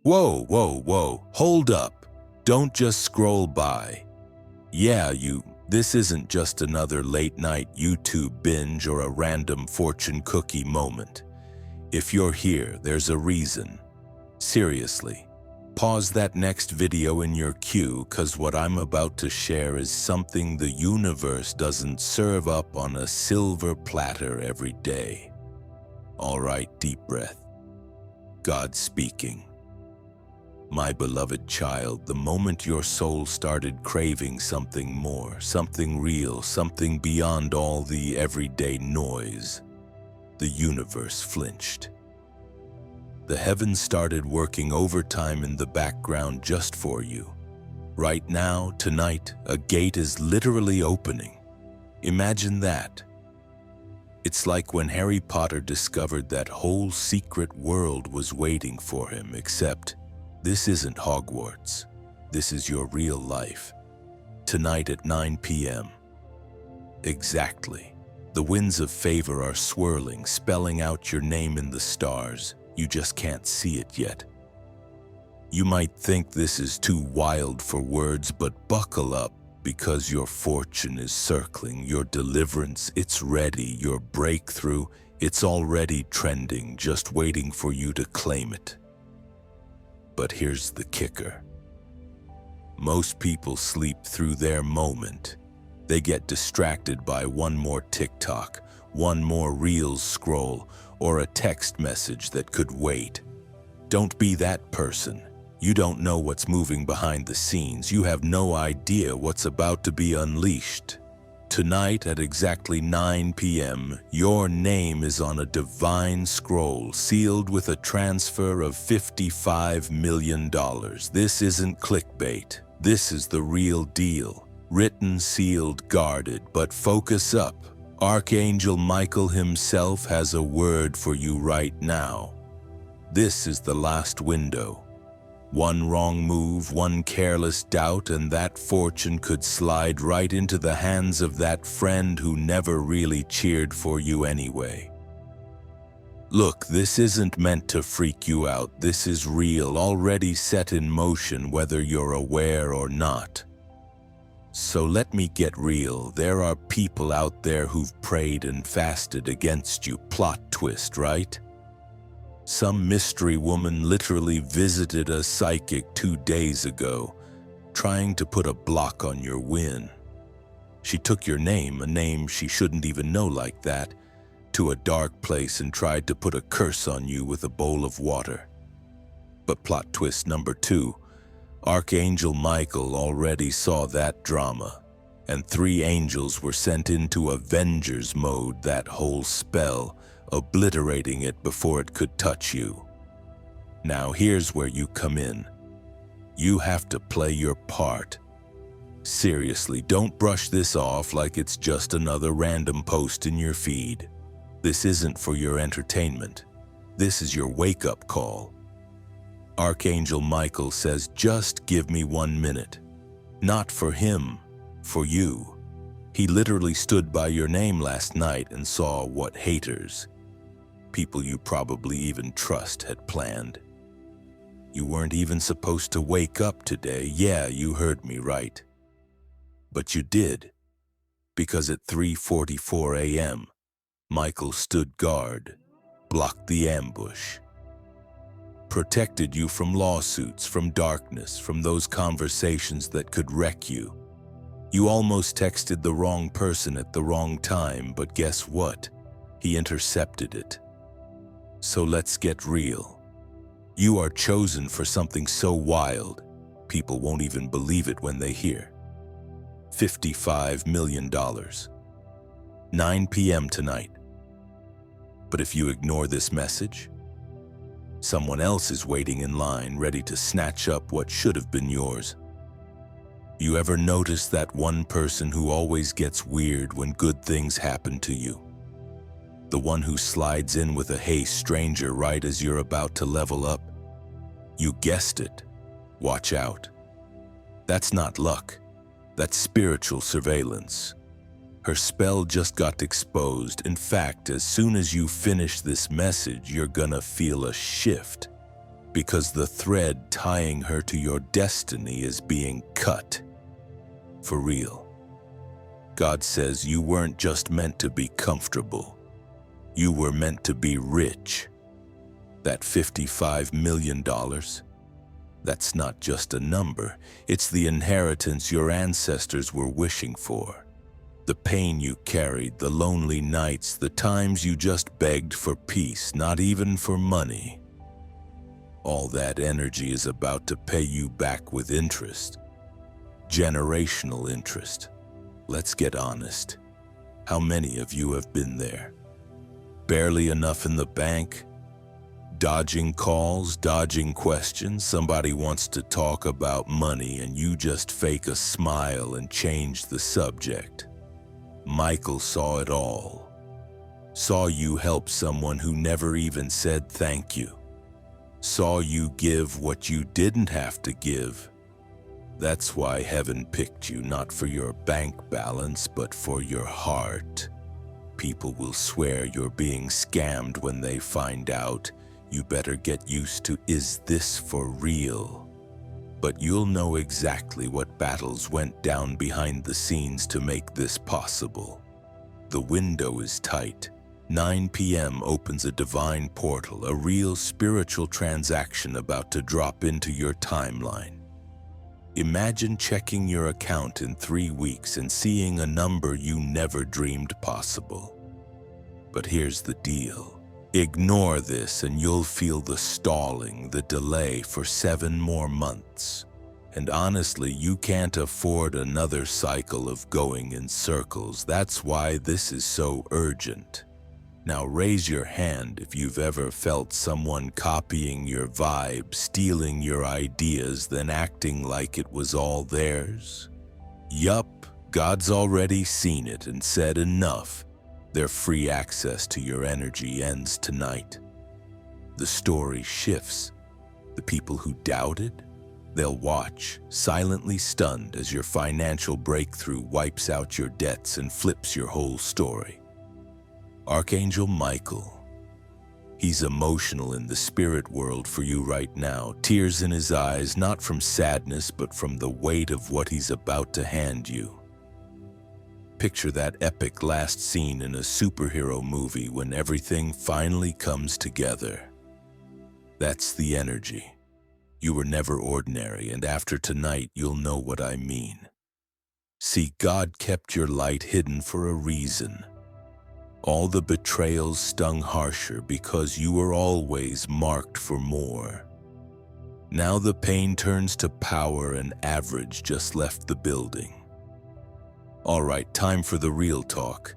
Whoa, whoa, whoa, hold up. Don't just scroll by. Yeah, this isn't just another late-night YouTube binge or a random fortune cookie moment. If you're here, there's a reason. Seriously, pause that next video in your queue, cause what I'm about to share is something the universe doesn't serve up on a silver platter every day. All right, deep breath. God speaking. My beloved child, the moment your soul started craving something more, something real, something beyond all the everyday noise, the universe flinched. The heavens started working overtime in the background just for you. Right now, tonight, a gate is literally opening. Imagine that. It's like when Harry Potter discovered that whole secret world was waiting for him, except this isn't Hogwarts. This is your real life. Tonight at 9 p.m. Exactly. The winds of favor are swirling, spelling out your name in the stars. You just can't see it yet. You might think this is too wild for words, but buckle up, because your fortune is circling, your deliverance, it's ready, your breakthrough, it's already trending, just waiting for you to claim it. But here's the kicker. Most people sleep through their moment. They get distracted by one more TikTok, one more Reels scroll, or a text message that could wait. Don't be that person. You don't know what's moving behind the scenes. You have no idea what's about to be unleashed. Tonight at exactly 9 p.m., your name is on a divine scroll sealed with a transfer of $55 million. This isn't clickbait. This is the real deal. Written, sealed, guarded, but focus up. Archangel Michael himself has a word for you right now. This is the last window. One wrong move, one careless doubt, and that fortune could slide right into the hands of that friend who never really cheered for you anyway. Look, this isn't meant to freak you out. This is real, already set in motion, whether you're aware or not. So let me get real. There are people out there who've prayed and fasted against you. Plot twist, right? Some mystery woman literally visited a psychic 2 days ago, trying to put a block on your win. She took your name, a name she shouldn't even know like that, to a dark place and tried to put a curse on you with a bowl of water. But plot twist number 2, Archangel Michael already saw that drama, and 3 angels were sent into Avengers mode, that whole spell, obliterating it before it could touch you. Now here's where you come in. You have to play your part. Seriously, don't brush this off like it's just another random post in your feed. This isn't for your entertainment. This is your wake-up call. Archangel Michael says, just give me 1 minute. Not for him, for you. He literally stood by your name last night and saw what haters, people you probably even trust, had planned. You weren't even supposed to wake up today. Yeah, you heard me right. But you did, because at 3:44 a.m., Michael stood guard, blocked the ambush, protected you from lawsuits, from darkness, from those conversations that could wreck you. You almost texted the wrong person at the wrong time, but guess what? He intercepted it. So let's get real. You are chosen for something so wild, people won't even believe it when they hear. $55 million. 9 p.m. tonight. But if you ignore this message, someone else is waiting in line, ready to snatch up what should have been yours. You ever notice that one person who always gets weird when good things happen to you? The one who slides in with a "Hey stranger" right as you're about to level up? You guessed it. Watch out. That's not luck. That's spiritual surveillance. Her spell just got exposed. In fact, as soon as you finish this message, you're gonna feel a shift. because the thread tying her to your destiny is being cut. For real. God says you weren't just meant to be comfortable. You were meant to be rich. That $55 million, that's not just a number. It's the inheritance your ancestors were wishing for. The pain you carried, the lonely nights, the times you just begged for peace, not even for money. All that energy is about to pay you back with interest. Generational interest. Let's get honest. How many of you have been there? Barely enough in the bank? Dodging calls, dodging questions. Somebody wants to talk about money and you just fake a smile and change the subject. Michael saw it all. Saw you help someone who never even said thank you. Saw you give what you didn't have to give. That's why heaven picked you, not for your bank balance, but for your heart. People will swear you're being scammed when they find out. You better get used to, is this for real? But you'll know exactly what battles went down behind the scenes to make this possible. The window is tight. 9 p.m. opens a divine portal, a real spiritual transaction about to drop into your timeline. Imagine checking your account in 3 weeks and seeing a number you never dreamed possible. But here's the deal. Ignore this and you'll feel the stalling, the delay for 7 more months. And honestly, you can't afford another cycle of going in circles. That's why this is so urgent. Now raise your hand if you've ever felt someone copying your vibe, stealing your ideas, then acting like it was all theirs. Yup, God's already seen it and said enough. Their free access to your energy ends tonight. The story shifts. The people who doubted, they'll watch, silently stunned as your financial breakthrough wipes out your debts and flips your whole story. Archangel Michael. He's emotional in the spirit world for you right now, tears in his eyes, not from sadness, but from the weight of what he's about to hand you. Picture that epic last scene in a superhero movie when everything finally comes together. That's the energy. You were never ordinary, and after tonight, you'll know what I mean. See, God kept your light hidden for a reason. All the betrayals stung harsher because you were always marked for more. Now the pain turns to power and average just left the building. All right, time for the real talk.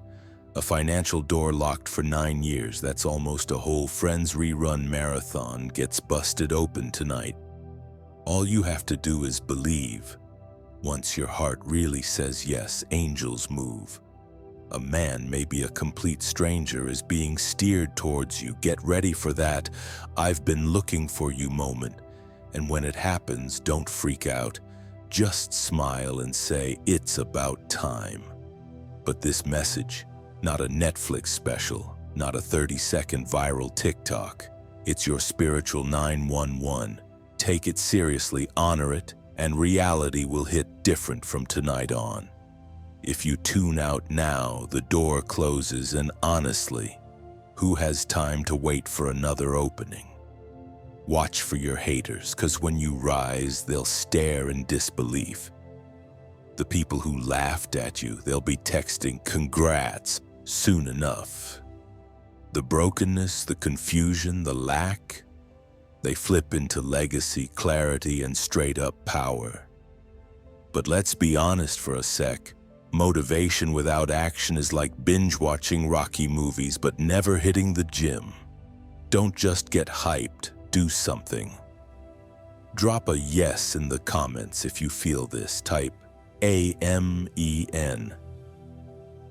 A financial door locked for 9 years, that's almost a whole Friends rerun marathon, gets busted open tonight. All you have to do is believe. Once your heart really says yes, angels move. A man, maybe a complete stranger, is being steered towards you. Get ready for that "I've been looking for you" moment. And when it happens, don't freak out. Just smile and say, it's about time. But this message, not a Netflix special, not a 30-second viral TikTok. It's your spiritual 911. Take it seriously, honor it, and reality will hit different from tonight on. If you tune out now, the door closes, and honestly, who has time to wait for another opening? Watch for your haters, because when you rise, they'll stare in disbelief. The people who laughed at you, they'll be texting "congrats" soon enough. The brokenness, the confusion, the lack, they flip into legacy, clarity, and straight-up power. But let's be honest for a sec. Motivation without action is like binge-watching Rocky movies but never hitting the gym. Don't just get hyped. Do something. Drop a yes in the comments if you feel this. Type AMEN.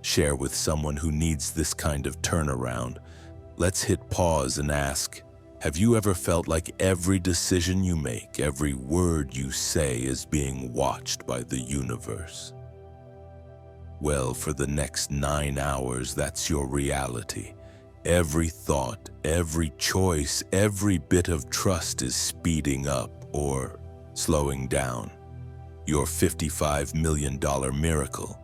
Share with someone who needs this kind of turnaround. Let's hit pause and ask, have you ever felt like every decision you make, every word you say is being watched by the universe? Well, for the next 9 hours, that's your reality. Every thought, every choice, every bit of trust is speeding up or slowing down. Your $55 million miracle.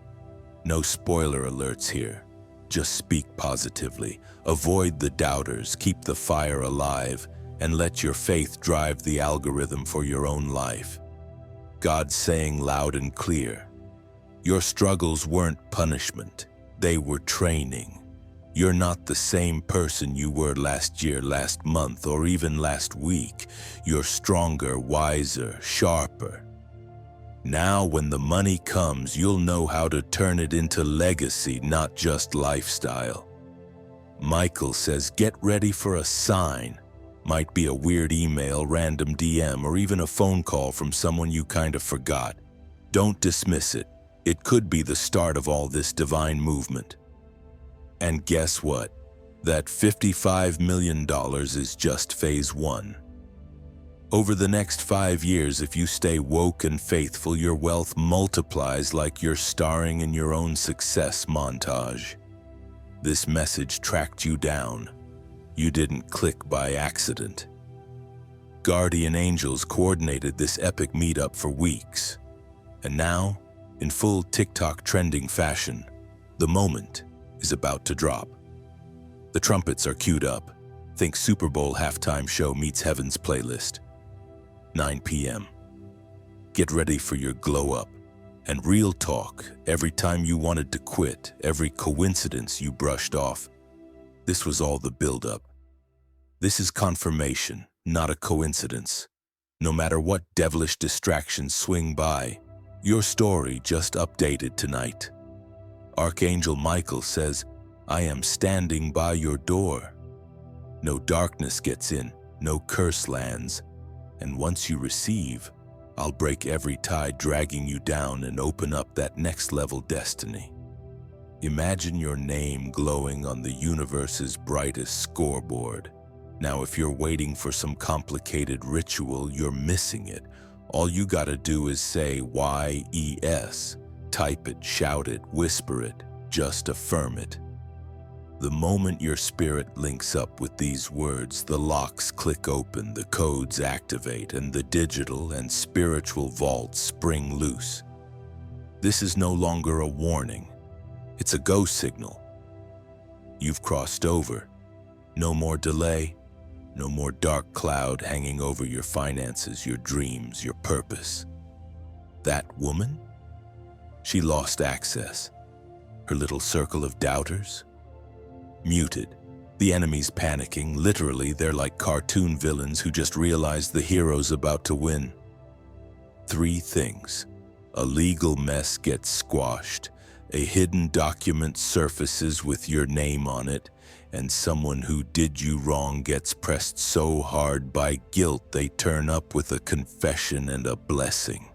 No spoiler alerts here. Just speak positively. Avoid the doubters, keep the fire alive, and let your faith drive the algorithm for your own life. God's saying loud and clear, your struggles weren't punishment, they were training. You're not the same person you were last year, last month, or even last week. You're stronger, wiser, sharper. Now, when the money comes, you'll know how to turn it into legacy, not just lifestyle. Michael says, get ready for a sign. Might be a weird email, random DM, or even a phone call from someone you kind of forgot. Don't dismiss it. It could be the start of all this divine movement. And guess what? That $55 million is just phase 1. Over the next 5 years, if you stay woke and faithful, your wealth multiplies like you're starring in your own success montage. This message tracked you down. You didn't click by accident. Guardian angels coordinated this epic meetup for weeks. And now, in full TikTok trending fashion, the moment is about to drop. The trumpets are queued up. Think Super Bowl halftime show meets Heaven's playlist. 9 p.m. Get ready for your glow up. And real talk, every time you wanted to quit, every coincidence you brushed off, this was all the buildup. This is confirmation, not a coincidence. No matter what devilish distractions swing by, your story just updated tonight. Archangel Michael says, I am standing by your door. No darkness gets in, no curse lands. And once you receive, I'll break every tie dragging you down and open up that next level destiny. Imagine your name glowing on the universe's brightest scoreboard. Now, if you're waiting for some complicated ritual, you're missing it. All you gotta do is say YES. Type it, shout it, whisper it, just affirm it. The moment your spirit links up with these words, the locks click open, the codes activate, and the digital and spiritual vaults spring loose. This is no longer a warning. It's a go signal. You've crossed over. No more delay. No more dark cloud hanging over your finances, your dreams, your purpose. That woman? She lost access. Her little circle of doubters? Muted. The enemy's panicking. Literally, they're like cartoon villains who just realized the hero's about to win. 3 things. A legal mess gets squashed. A hidden document surfaces with your name on it. And someone who did you wrong gets pressed so hard by guilt they turn up with a confession and a blessing.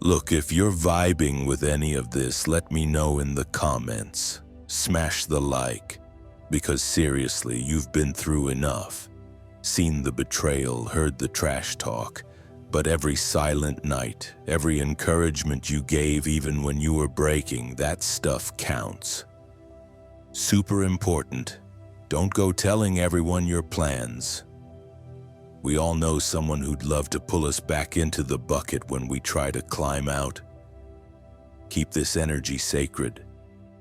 Look, if you're vibing with any of this, let me know in the comments. Smash the like, because seriously, you've been through enough. Seen the betrayal, heard the trash talk, but every silent night, every encouragement you gave even when you were breaking, that stuff counts. Super important. Don't go telling everyone your plans. We all know someone who'd love to pull us back into the bucket when we try to climb out. Keep this energy sacred.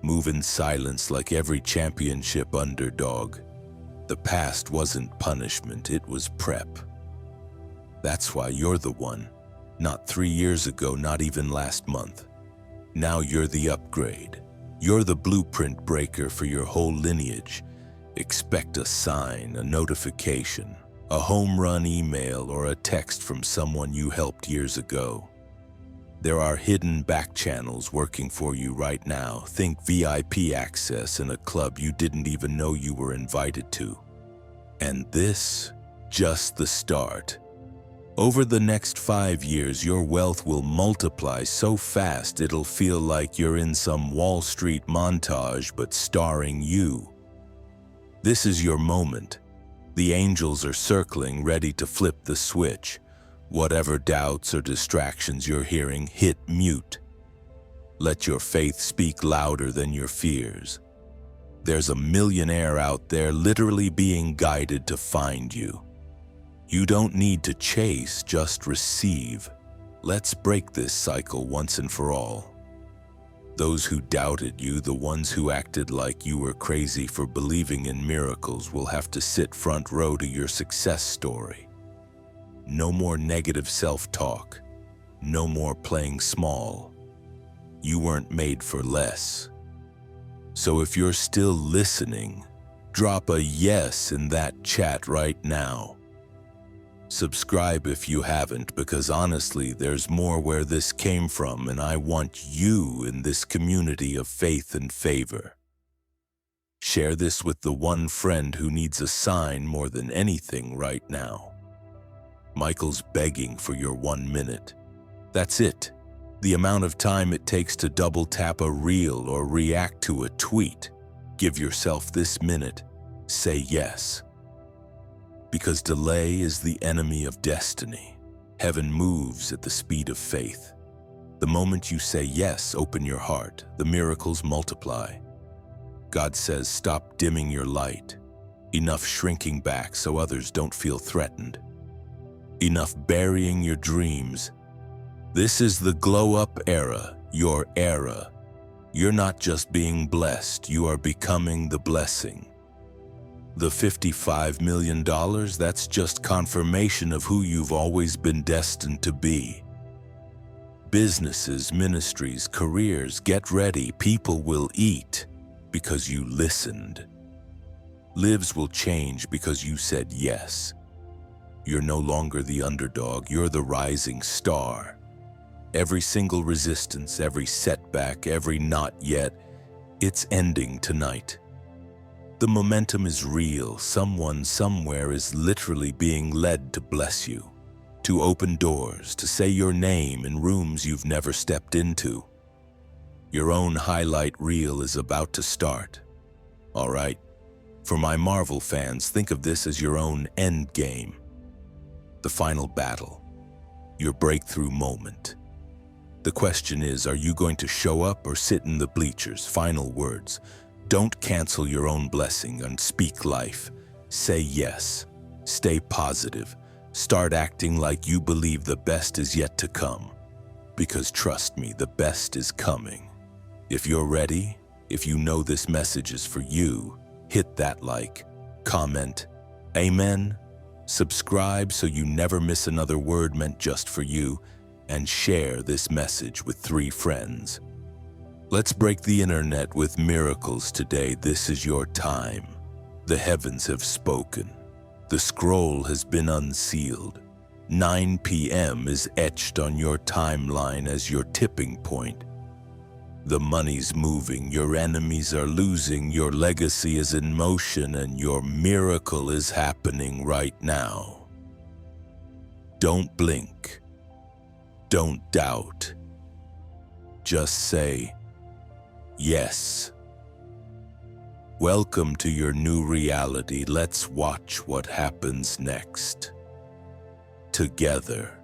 Move in silence like every championship underdog. The past wasn't punishment, it was prep. That's why you're the one. Not 3 years ago, not even last month. Now you're the upgrade. You're the blueprint breaker for your whole lineage. Expect a sign, a notification, a home run email, or a text from someone you helped years ago. There are hidden back channels working for you right now. Think VIP access in a club you didn't even know you were invited to. And this, just the start. Over the next 5 years, your wealth will multiply so fast it'll feel like you're in some Wall Street montage but starring you. This is your moment. The angels are circling, ready to flip the switch. Whatever doubts or distractions you're hearing, hit mute. Let your faith speak louder than your fears. There's a millionaire out there literally being guided to find you. You don't need to chase, just receive. Let's break this cycle once and for all. Those who doubted you, the ones who acted like you were crazy for believing in miracles, will have to sit front row to your success story. No more negative self-talk. No more playing small. You weren't made for less. So if you're still listening, drop a yes in that chat right now. Subscribe if you haven't, because honestly, there's more where this came from, and I want you in this community of faith and favor. Share this with the one friend who needs a sign more than anything right now. Michael's begging for your 1 minute. That's it. The amount of time it takes to double tap a reel or react to a tweet. Give yourself this minute. Say yes. Because delay is the enemy of destiny. Heaven moves at the speed of faith. The moment you say yes, open your heart, the miracles multiply. God says, stop dimming your light. Enough shrinking back so others don't feel threatened. Enough burying your dreams. This is the glow-up era, your era. You're not just being blessed, you are becoming the blessing. The $55 million, that's just confirmation of who you've always been destined to be. Businesses, ministries, careers, get ready. People will eat because you listened. Lives will change because you said yes. You're no longer the underdog, you're the rising star. Every single resistance, every setback, every not yet, it's ending tonight. The momentum is real. Someone somewhere is literally being led to bless you, to open doors, to say your name in rooms you've never stepped into. Your own highlight reel is about to start. All right, for my Marvel fans, think of this as your own end game. The final battle, your breakthrough moment. The question is, are you going to show up or sit in the bleachers? Final words. Don't cancel your own blessing and speak life. Say yes. Stay positive. Start acting like you believe the best is yet to come. Because trust me, the best is coming. If you're ready, if you know this message is for you, hit that like, comment, amen, subscribe so you never miss another word meant just for you, and share this message with 3 friends. Let's break the internet with miracles today. This is your time. The heavens have spoken. The scroll has been unsealed. 9 p.m. is etched on your timeline as your tipping point. The money's moving, your enemies are losing, your legacy is in motion, and your miracle is happening right now. Don't blink. Don't doubt. Just say, yes. Welcome to your new reality. Let's watch what happens next. Together.